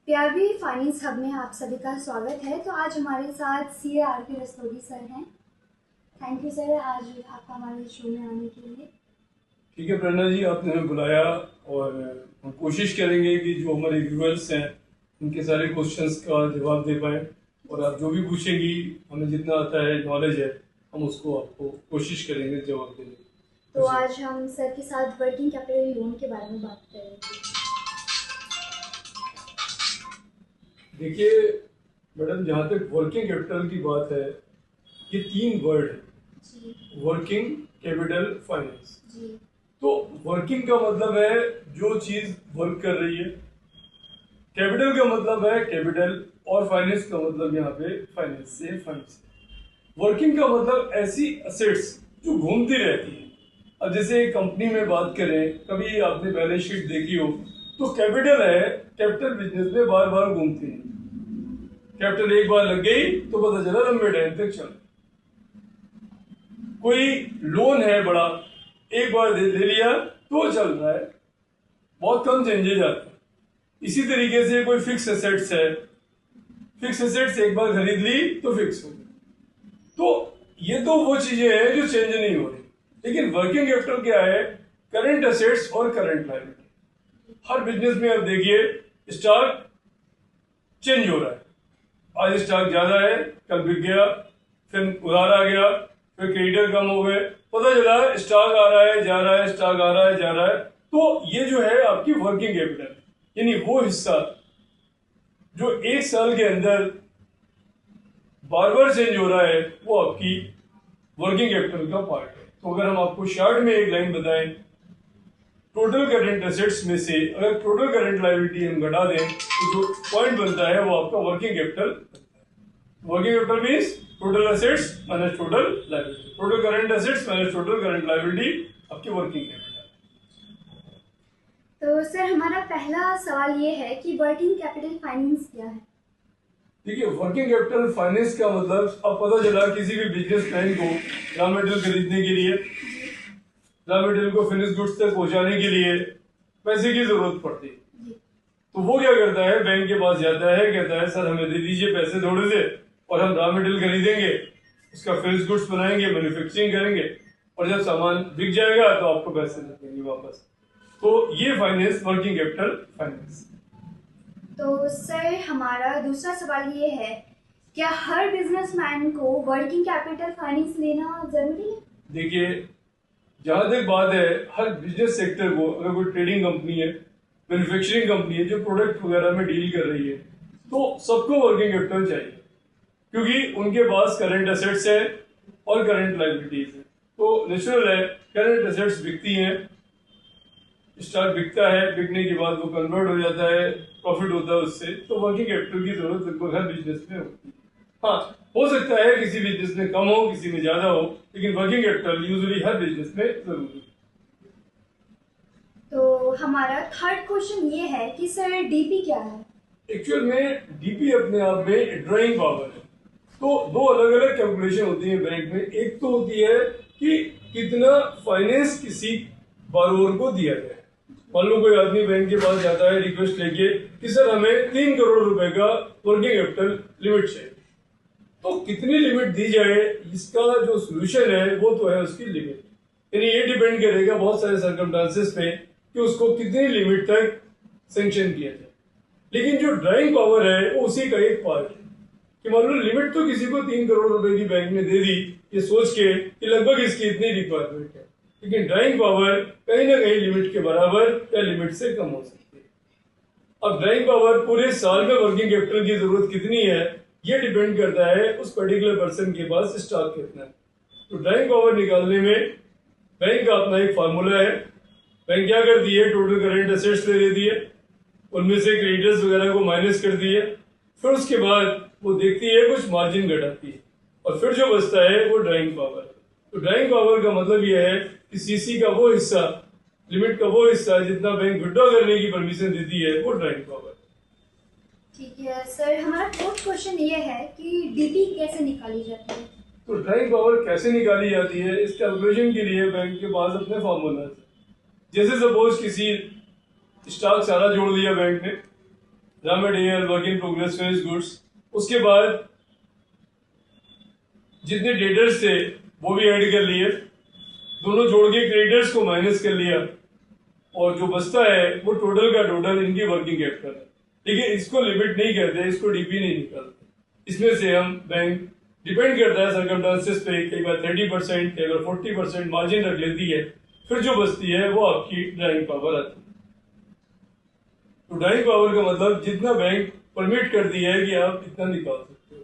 PRB finance hub में आप सभी का स्वागत है। तो आज हमारे साथ सीए आरके रस्तोगी सर हैं। थैंक यू सर, आज आपका हमारे शो में आने के लिए। ठीक है प्रेरणा जी, आपने हमें बुलाया और हम कोशिश करेंगे कि जो हमारे व्यूअर्स हैं उनके सारे क्वेश्चंस का जवाब दे पाएँ, और आप जो भी पूछेंगी, हमें जितना आता है नॉलेज है, हम उसको आपको कोशिश करेंगे जवाब देने की। तो आज हम सर के साथ वर्किंग कैपिटल लोन के बारे में बात करेंगे। देखिए मैडम, जहाँ तक वर्किंग कैपिटल की बात है, ये 3 वर्ड है, वर्किंग कैपिटल फाइनेंस। तो वर्किंग का मतलब है जो चीज वर्क कर रही है, कैपिटल का मतलब है कैपिटल, और फाइनेंस का मतलब यहाँ पे फाइनेंस से फंड्स। वर्किंग का मतलब ऐसी असेट्स जो घूमती रहती है। अब जैसे कंपनी में बात करें, कभी आपने बैलेंस शीट देखी हो, तो कैपिटल है, कैपिटल बिजनेस में बार बार घूमती है। कैपिटल एक बार लग गई तो पता चला लंबे टाइम तक चल। कोई लोन है बड़ा, एक बार दे लिया तो चल रहा है, बहुत कम चेंजेज आते हैं। इसी तरीके से कोई फिक्स एसेट्स है, फिक्स एसेट्स एक बार खरीद ली तो फिक्स हो गई। तो ये तो वो चीजें हैं जो चेंज नहीं हो रही। लेकिन वर्किंग कैपिटल क्या है? करंट एसेट्स और करंट लायबिलिटी। हर बिजनेस में आप देखिए, स्टॉक चेंज हो रहा है। आज स्टॉक ज्यादा है, कल बिक गया, फिर उधार आ गया, फिर क्रेडिटर कम हो गए, पता चला स्टॉक आ रहा है जा रहा है, स्टॉक आ रहा है जा रहा है। तो ये जो है आपकी वर्किंग कैपिटल, यानी वो हिस्सा जो एक साल के अंदर बार बार चेंज हो रहा है, वो आपकी वर्किंग कैपिटल का पार्ट है। तो अगर हम आपको शॉर्ट में एक लाइन बताएं, टोटल करंट एसेट्स में से अगर टोटल करंट लायबिलिटी हम घटा दें तो जो पॉइंट बनता है वो आपका working capital. Working capital means total assets minus total liability, total current assets minus total current liability आपकी वर्किंग कैपिटल। तो सर, हमारा पहला सवाल ये है कि वर्किंग कैपिटल फाइनेंस क्या है? देखिए, वर्किंग कैपिटल फाइनेंस का मतलब, अब पता चला किसी भी बिजनेसमैन को रॉ मटेरियल खरीदने के लिए, रॉ मटेरियल को फिनिश गुड्स तक पहुंचाने के लिए पैसे की जरूरत पड़ती है। तो वो क्या करता है, बैंक के पास जाता है, कहता है सर हमें दे दीजिए पैसे थोड़े से, और हम रॉ मटेरियल खरीदेंगे, उसका फिनिश गुड्स बनाएंगे, मैन्युफैक्चरिंग करेंगे, और जब सामान बिक जाएगा तो आपको पैसे देंगे वापस। तो ये फाइनेंस, वर्किंग कैपिटल फाइनेंस। तो सर, हमारा दूसरा सवाल ये है, क्या हर बिजनेसमैन को वर्किंग कैपिटल फाइनेंस लेना जरूरी है? देखिए, जहां तक बात है, हर बिजनेस सेक्टर को, अगर कोई ट्रेडिंग कंपनी है, मैन्युफैक्चरिंग कंपनी है जो प्रोडक्ट वगैरह में डील कर रही है, तो सबको वर्किंग कैपिटल चाहिए, क्योंकि उनके पास करंट एसेट्स है और करंट लायबिलिटीज है। तो नेचुरल है, करंट एसेट्स बिकती हैं, स्टॉक बिकता है, बिकने के बाद वो कन्वर्ट हो जाता है, प्रॉफिट होता है उससे, तो वर्किंग कैपिटल की जरूरत लगभग हर बिजनेस में होती है। हाँ, हो सकता है किसी बिजनेस में कम हो, किसी में ज्यादा हो, लेकिन वर्किंग कैपिटल यूजुअली हर बिजनेस में जरूरी है। तो हमारा थर्ड क्वेश्चन ये है कि सर, डीपी क्या है? एक्चुअल में डीपी अपने आप में ड्राइंग पावर है। तो दो अलग अलग कैलकुलेशन होती है बैंक में। एक तो होती है कि कितना फाइनेंस किसी बारोवर को दिया जाए। मान लो कोई आदमी बैंक के पास जाता है रिक्वेस्ट लेके कि सर हमें 3 करोड़ रुपए का वर्किंग कैपिटल लिमिट चाहिए, तो कितनी लिमिट दी जाए, इसका जो सोल्यूशन है वो तो है उसकी लिमिट। यानी ये डिपेंड करेगा बहुत सारे सर्कमस्टांसेस पे कि उसको कितनी लिमिट तक सैंक्शन किया जाए। लेकिन जो ड्राइंग पावर है वो उसी का एक पार्ट है कि मान लो लिमिट तो किसी को 3 करोड़ रुपए की बैंक ने दे दी, ये सोच के कि लगभग इसकी इतनी रिक्वायरमेंट है, लेकिन ड्राइंग पावर कहीं ना कहीं लिमिट के बराबर या लिमिट से कम हो सकती है। अब ड्राइंग पावर पूरे साल में वर्किंग कैपिटल की जरूरत कितनी है, ये डिपेंड करता है उस पर्टिकुलर पर्सन के पास स्टॉक कितना है। तो ड्राइंग पावर निकालने में बैंक का अपना एक फार्मूला है। बैंक क्या करती है, टोटल करंट एसेट्स ले लेती है, उनमें से क्रेडिटर्स वगैरह को माइनस कर दिए, फिर उसके बाद वो देखती है कुछ मार्जिन घटाती है, और फिर जो बचता है वो ड्राइंग पावर है। तो ड्राइंग पावर का मतलब यह है कि सीसी का वो हिस्सा, लिमिट का वो हिस्सा जितना बैंक विड्रॉ करने की परमिशन देती है, वो ड्राइंग पावर। ठीक है सर, हमारा फोर्थ क्वेश्चन ये है कि डीपी कैसे निकाली जाती है? तो ड्राइंग पावर कैसे निकाली जाती है, इस कैलकुलेशन के लिए बैंक के पास अपने फार्मूला है। जैसे सपोज किसी स्टॉक सारा जोड़ दिया बैंक ने, raw material, work in progress, finish goods. उसके बाद जितने डेटर्स थे वो भी ऐड कर लिए, दोनों जोड़ के क्रेडिटर्स को माइनस कर लिया, और जो बचता है वो टोटल का टोटल इनकी वर्किंग कैपिटल है। लेकिन इसको लिमिट नहीं करते, इसको डीपी नहीं निकालते। इसमें से हम बैंक डिपेंड करता है सर्कमस्टांसेस पे, कई बार 30%, कई बार 40% मार्जिन रख लेती है, फिर जो बचती है वो आपकी ड्राइंग पावर आती है। तो ड्राइंग पावर का मतलब जितना बैंक परमिट करती है कि आप इतना निकाल सकते हो।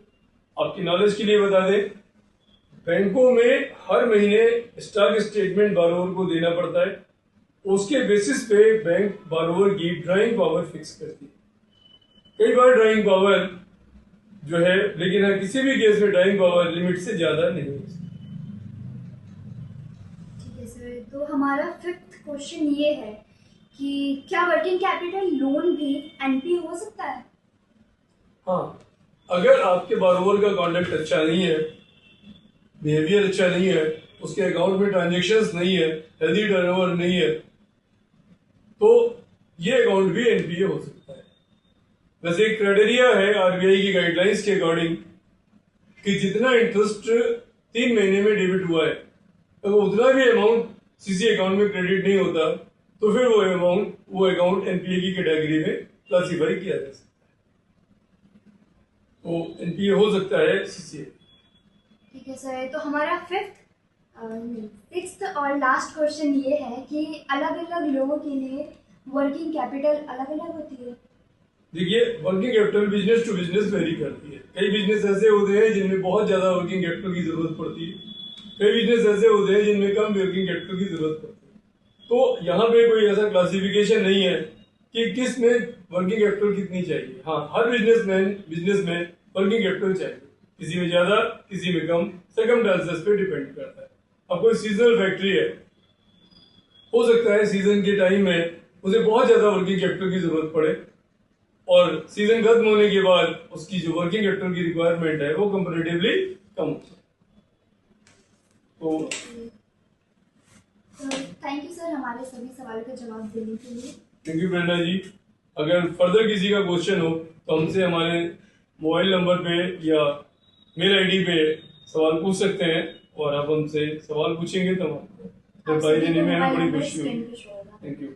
आपकी नॉलेज के लिए बता दें, बैंकों में हर महीने स्टॉक स्टेटमेंट बारोवर को देना पड़ता है, उसके बेसिस पे बैंक बारोवर की ड्राइंग पावर फिक्स करती है। कई बार ड्राइंग पावर जो है, लेकिन हाँ, किसी भी केस में ड्राइंग पावर लिमिट से ज्यादा नहीं हो सकती। ठीक है सर, तो हमारा 5th क्वेश्चन ये है कि क्या वर्किंग कैपिटल लोन भी एनपीए हो सकता है? हाँ, अगर आपके बारोवर का कॉन्डक्ट अच्छा नहीं है, बिहेवियर अच्छा नहीं है, उसके अकाउंट में ट्रांजेक्शन्स नहीं है, हेल्दी टर्नओवर नहीं है, तो ये अकाउंट भी एनपीए हो सकता है। वैसे एक क्राइटेरिया है आरबीआई की गाइडलाइंस के अकॉर्डिंग कि जितना इंटरेस्ट 3 महीने में डेबिट हुआ है, अगर उतना भी अमाउंट सीसी अकाउंट में क्रेडिट नहीं होता तो फिर वो अकाउंट एनपीए की कैटेगरी में क्लासीफाई किया जा सकता है। तो एनपीए हो सकता है सीसी। ठीक है सर, तो हमारा 6th और लास्ट क्वेश्चन ये है कि अलग अलग लोगों के लिए वर्किंग कैपिटल अलग अलग होती है। देखिए, working capital business to business vary करती है। कई बिजनेस ऐसे होते हैं जिनमें बहुत ज्यादा वर्किंग कैपिटल की जरूरत पड़ती है, कई बिजनेस ऐसे होते हैं जिनमें कम वर्किंग कैपिटल की जरूरत पड़ती है। तो यहाँ पे कोई ऐसा क्लासिफिकेशन नहीं है कि किस में वर्किंग कैपिटल कितनी चाहिए। हाँ, हर बिजनेस में वर्किंग कैपिटल चाहिए, किसी में ज्यादा, किसी में कम, सर्कमस्टांसेस पे डिपेंड करता है। अब कोई सीजनल फैक्ट्री है, हो सकता है सीजन के टाइम में उसे बहुत ज्यादा वर्किंग कैपिटल की जरूरत पड़े, और सीजन खत्म होने के बाद उसकी जो वर्किंग कैपिटल की रिक्वायरमेंट है वो कंपैरेटिवली कम हो जाए। तो थैंक यू सर हमारे सभी सवालों के जवाब देने के लिए। थैंक यू प्रेरणा जी। अगर फर्दर किसी का क्वेश्चन हो तो हमसे हमारे मोबाइल नंबर पे या मेल आईडी पे सवाल पूछ सकते हैं, और आप हमसे सवाल पूछेंगे तो हम आपको रिप्लाई देने में हमें बड़ी खुशी होगी। Thank you.